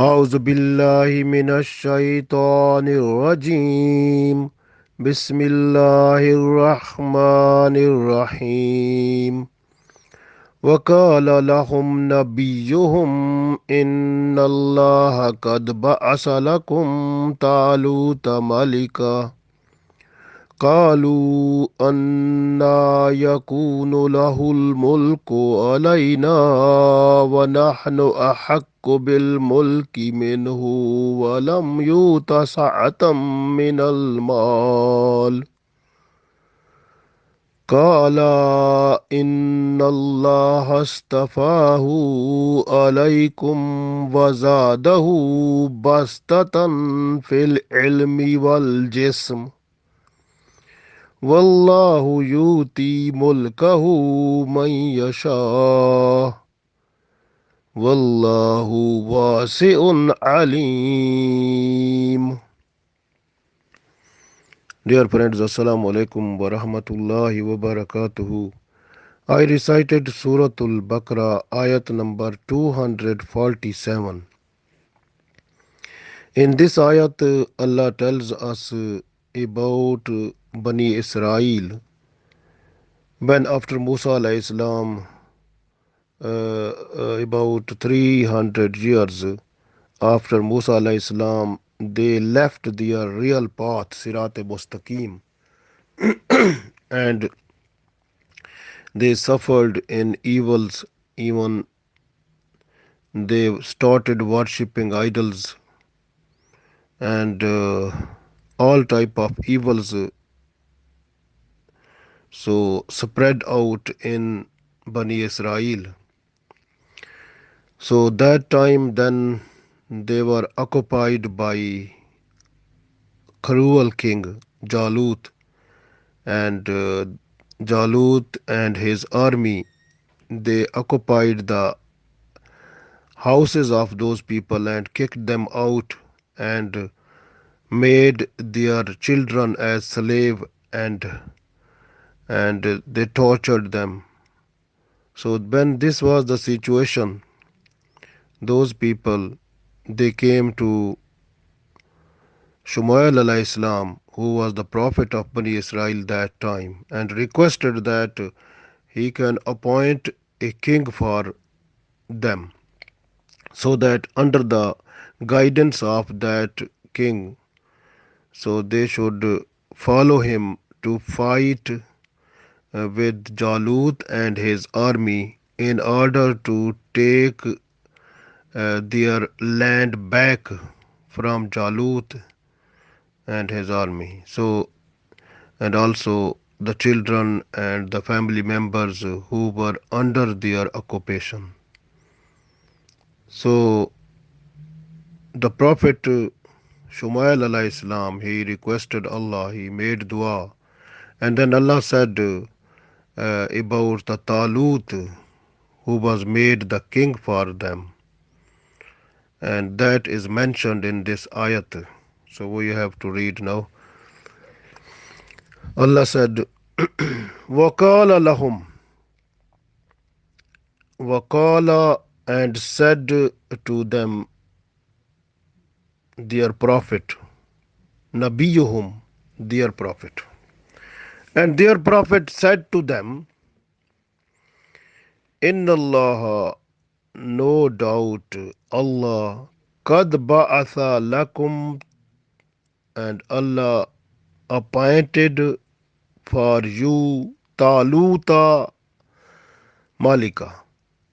أعوذ بالله من الشيطان الرجيم بسم الله الرحمن الرحيم وقال لهم نبيهم إن الله قد بعث لكم طالوت ملكا قالوا أنا يكون له الملك علينا ونحن أحق بالملك منه ولم يؤت سعة من المال قال إن الله اصطفاه عليكم وزاده بسطة في العلم والجسم والله يؤتي ملكه من يشاء والله واسع عليم. Dear friends, Assalamu alaikum wa rahmatullahi wa barakatuhu. I recited Surah Baqarah, Ayat number 247. In this ayat, Allah tells us about Bani Israel when after Musa alayhi salam about 300 years after Musa alayhi salam, they left their real path, Sirat Mustaqim, and they suffered in evils. Even they started worshipping idols and all type of evils so spread out in Bani Israel. So that time then they were occupied by cruel king Jalut, and Jalut and his army, they occupied the houses of those people and kicked them out and made their children as slave, and they tortured them. So when this was the situation, those people, they came to Shumail alayhi salam, who was the prophet of Bani Israel that time, and requested that he can appoint a king for them, so that under the guidance of that king, so they should follow him to fight with Jalut and his army in order to take their land back from Jalut and his army. So, and also the children and the family members who were under their occupation. So, the Prophet Shumail alayhi salam, he requested Allah, he made dua, and then Allah said about the Talut who was made the king for them, and that is mentioned in this ayat. So we have to read now. Allah said, وَقَالَ لَهُمْ, وَقَالَ, and said to them their prophet, Nabiyuhum, their prophet. And their prophet said to them, Inna Allah, no doubt, Allah, Qad ba'atha lakum, and Allah appointed for you Taluta Malika.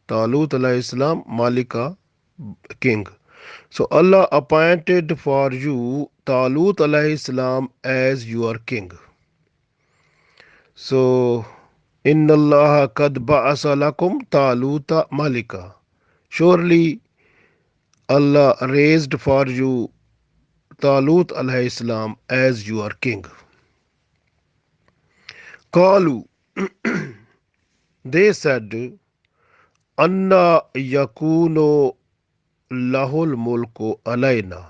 Talut alayhi salam, Malika, king. So Allah appointed for you Talut alayhi salam as your king. So Inna Allah qad ba'asa lakum Taluta Malika. Surely Allah raised for you Talut alayhi salam as your king. Qalu, they said, Anna yakunu lahul mulku alayna.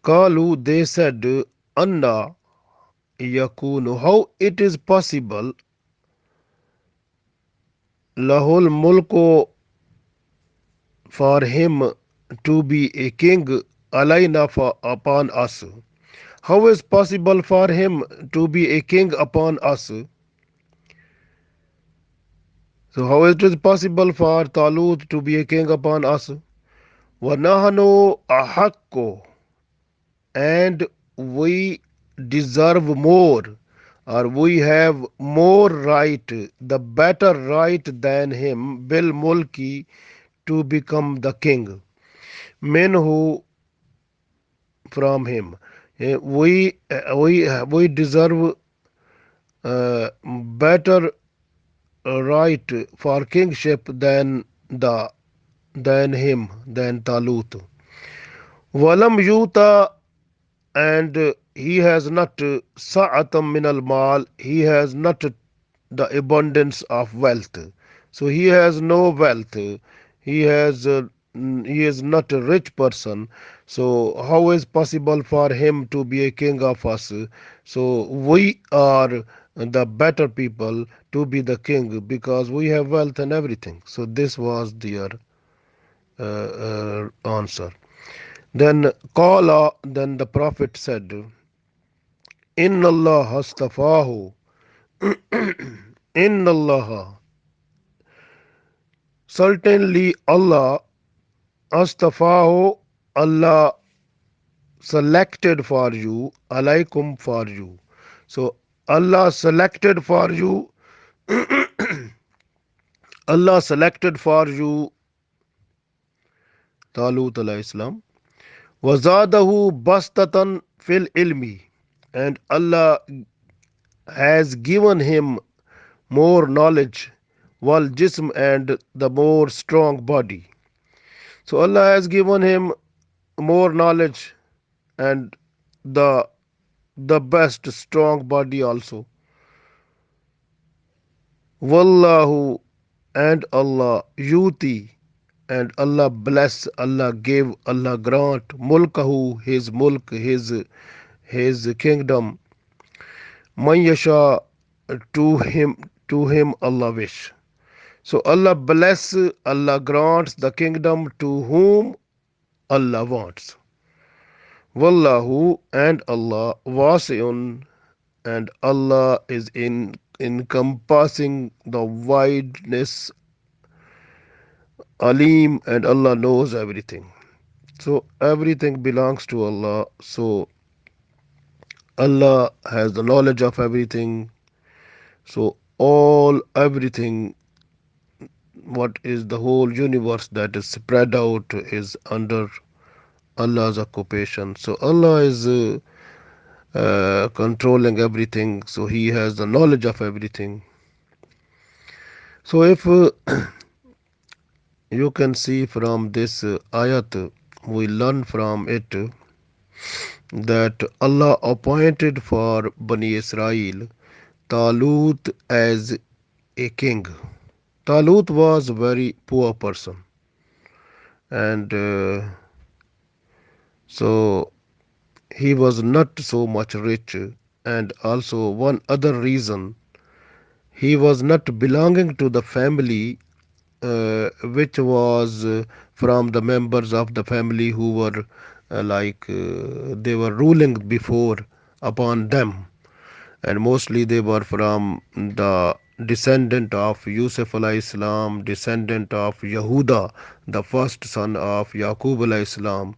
Qalu, they said, Anna yakunu, how it is possible, lahul mulku, for him to be a king alayna upon us? How is possible for him to be a king upon us? So how it is possible for Talut to be a king upon us? وَنَحْنُ أَحَقُّ, and we deserve more, or we have more right, the better right than him, bil mulki, to become the king. Minhu, from him. We deserve better right for kingship than Talut. Walam yuta, and he has not sa'atam min al mal, he has not the abundance of wealth. So he has no wealth. He is not a rich person. So how is possible for him to be a king of us? So we are the better people to be the king because we have wealth and everything. So this was their answer. Then qala, then the Prophet said, Inna Allah hastafahu. Inna Allah, certainly Allah, astafahu, Allah selected for you, alaikum, for you. So Allah selected for you, Allah selected for you Talut alayhi salam. Wazadahu bastatan fil ilmi, and Allah has given him more knowledge, wal jism, and the more strong body. So Allah has given him more knowledge and the the best strong body also. Wallahu, and Allah yuti, and Allah bless, Allah give, Allah grant, mulkahu, his mulk, his kingdom, man yasha, to him Allah wish. So Allah bless, Allah grants the kingdom to whom Allah wants. Wallahu, and Allah wasi'un, and Allah is in encompassing the wideness, alim, and Allah knows everything. So everything belongs to Allah. So Allah has the knowledge of everything. So all everything, what is the whole universe that is spread out, is under Allah's occupation. So Allah is controlling everything. So He has the knowledge of everything. So if you can see from this ayat, we learn from it that Allah appointed for Bani Israel Talut as a king. Talut was a very poor person, and so he was not so much rich. And also, one other reason, he was not belonging to the family which was from the members of the family who were they were ruling before upon them, and mostly they were from the descendant of Yusuf alayhi salam, descendant of Yehuda, the first son of Yaqub alayhi salam.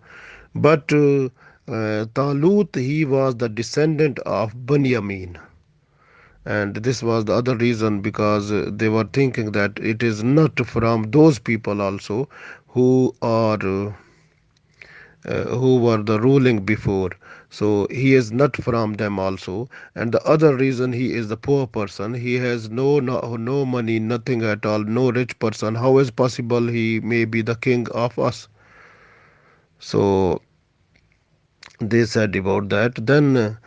But Talut, he was the descendant of Bunyamin, and this was the other reason, because they were thinking that it is not from those people also who are who were the ruling before. So he is not from them also. And the other reason, he is the poor person, he has no money, nothing at all, no rich person. How is possible he may be the king of us? So they said about that. Then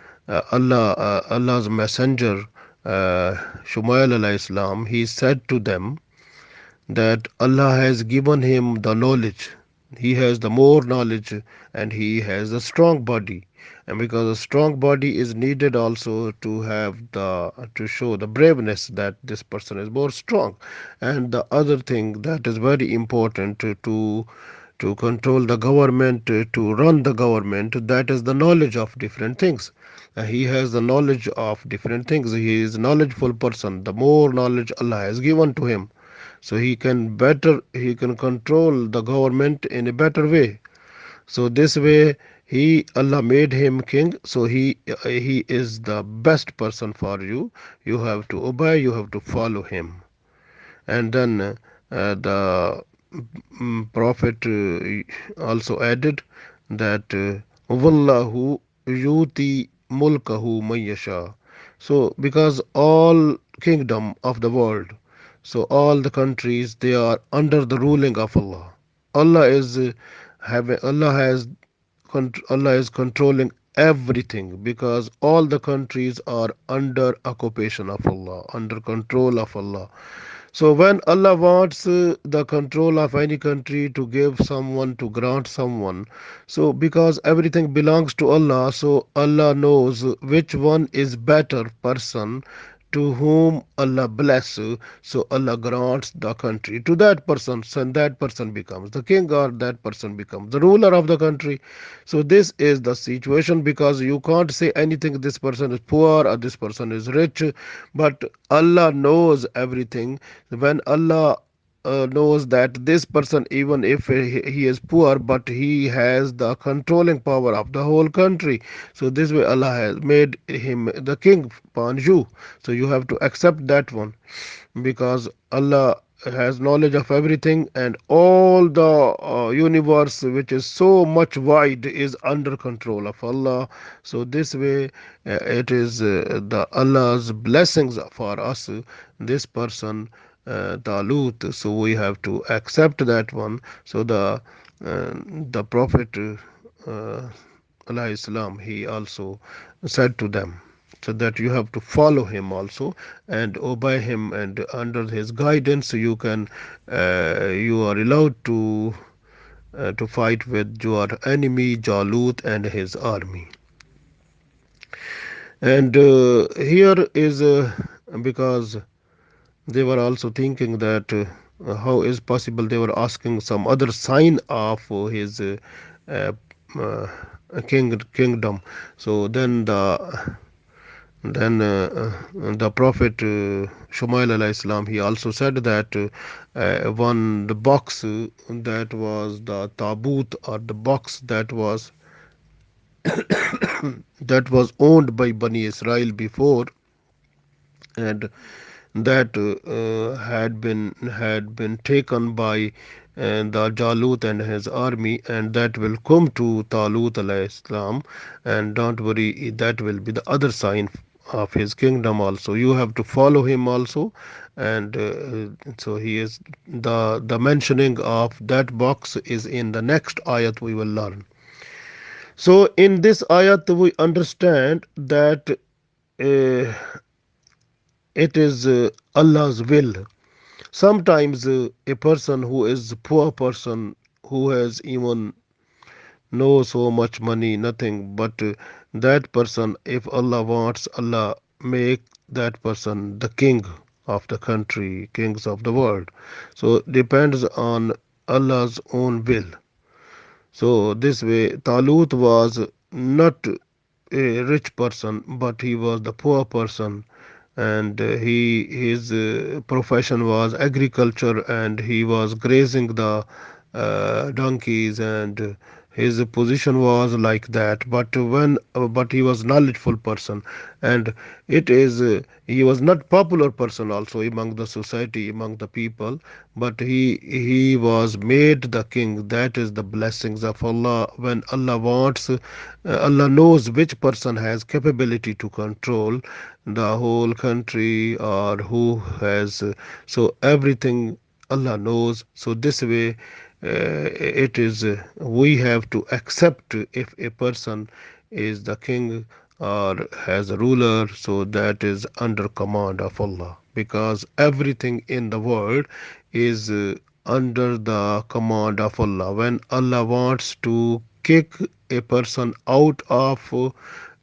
Allah's messenger, Shumail alayhi salam, he said to them that Allah has given him the knowledge. He has the more knowledge, and he has a strong body. and because a strong body is needed also to have the to show the braveness that this person is more strong. And the other thing that is very important to control the government, to run the government, that is the knowledge of different things. He has the knowledge of different things. He is a knowledgeable person. The more knowledge Allah has given to him, so he can control the government in a better way. So this way, Allah made him king. So he is the best person for you. You have to obey. You have to follow him. And then the Prophet also added that Wallahu yuti mulkahu mayyasha. So because all kingdom of the world, so all the countries, they are under the ruling of Allah. Allah is Allah has Allah is controlling everything because all the countries are under occupation of Allah, under control of Allah. So when Allah wants the control of any country to give someone, to grant someone, so because everything belongs to Allah, so Allah knows which one is better person to whom Allah bless, so Allah grants the country to that person, and that person becomes the king or that person becomes the ruler of the country. So this is the situation because you can't say anything this person is poor or this person is rich, but Allah knows everything. When Allah knows that this person, even if he is poor, but he has the controlling power of the whole country, so this way Allah has made him the king upon you. So you have to accept that one because Allah has knowledge of everything, and all the universe, which is so much wide, is under control of Allah. So this way, it is the Allah's blessings for us. This person, Talut, so we have to accept that one. So the Prophet alayhi salam, he also said to them, so that you have to follow him also and obey him, and under his guidance you can you are allowed to fight with your enemy Jalut and his army. And here is because they were also thinking that how is possible, they were asking some other sign of his uh, uh, kingdom. So the Prophet Shumail alayhi salam, he also said that one the box that was the tabut, or the box that was owned by Bani Israel before, and that had been taken by the Jalut and his army, and that will come to Talut alayhi salam. And don't worry, that will be the other sign of his kingdom also. You have to follow him also. And so he is the mentioning of that box is in the next ayat we will learn. So in this ayat we understand that it is Allah's will. Sometimes a person who is a poor person, who has even no so much money, nothing, but that person, if Allah wants, Allah make that person the king of the country, kings of the world. So depends on Allah's own will. So this way, Talut was not a rich person, but he was the poor person, and he his profession was agriculture, and he was grazing the donkeys, and his position was like that. But he was knowledgeable person, and it is he was not popular person also among the society, among the people, but he was made the king. That is the blessings of Allah. When Allah wants, Allah knows which person has capability to control the whole country, or who has so everything Allah knows. So this way, it is we have to accept if a person is the king or has a ruler, so that is under command of Allah, because everything in the world is under the command of Allah. When Allah wants to kick a person out of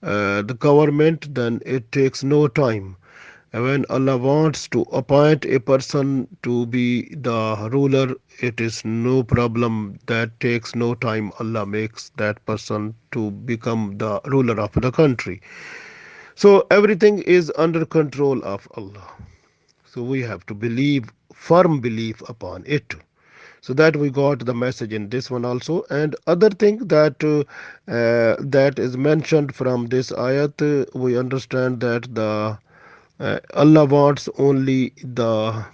the government, then it takes no time. When Allah wants to appoint a person to be the ruler, it is no problem. That takes no time. Allah makes that person to become the ruler of the country. So everything is under control of Allah. So we have to believe, firm belief upon it. So that we got the message in this one also. And other thing that that is mentioned from this ayat, we understand that the Allah wants only the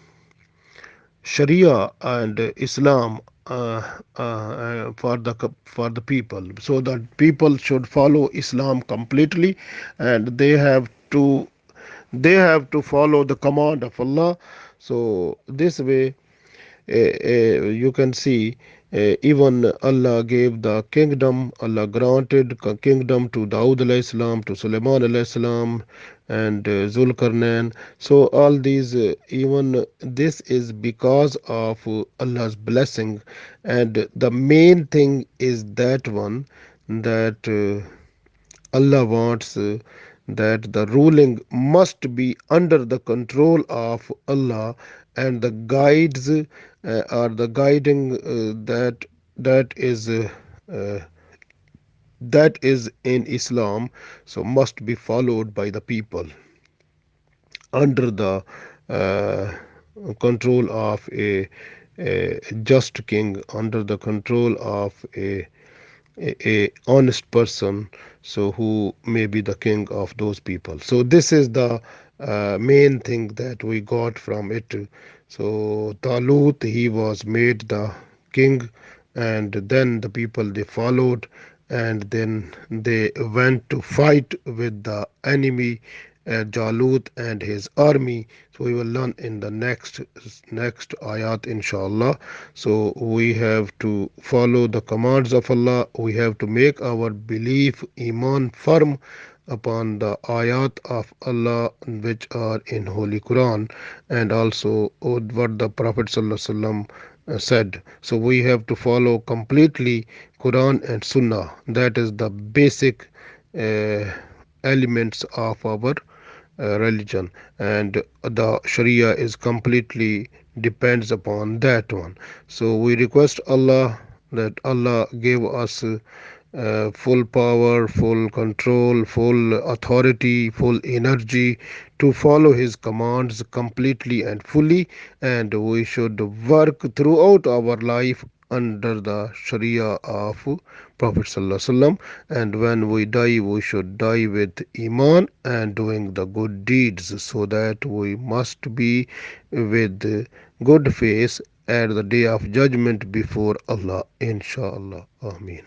Sharia and Islam for the people, so that people should follow Islam completely, and they have to follow the command of Allah. So this way, you can see, even Allah gave the kingdom, Allah granted kingdom to Dawood alayhi salam, to Sulaiman alayhi salam, and Zulkarnain. So all these, even this is because of Allah's blessing, and the main thing is that one, that Allah wants that the ruling must be under the control of Allah, and the guides or the guiding uh, that is in Islam, so must be followed by the people under the uh, control of a just king, under the control of a honest person, so who may be the king of those people. So this is the main thing that we got from it. So Talut, he was made the king, and then the people, they followed, and then they went to fight with the enemy, Jalut and his army. So we will learn in the next ayat, inshallah. So we have to follow the commands of Allah. We have to make our belief, iman, firm upon the ayat of Allah which are in Holy Quran, and also what the Prophet ﷺ said. So we have to follow completely Quran and Sunnah. That is the basic uh, elements of our religion, and the Sharia is completely depends upon that one. So we request Allah that Allah give us full power, full control, full authority, full energy to follow His commands completely and fully, and we should work throughout our life under the Sharia of Prophet Sallallahu Alaihi Wasallam. And when we die, we should die with Iman and doing the good deeds, so that we must be with good face at the day of judgment before Allah, inshallah. Ameen.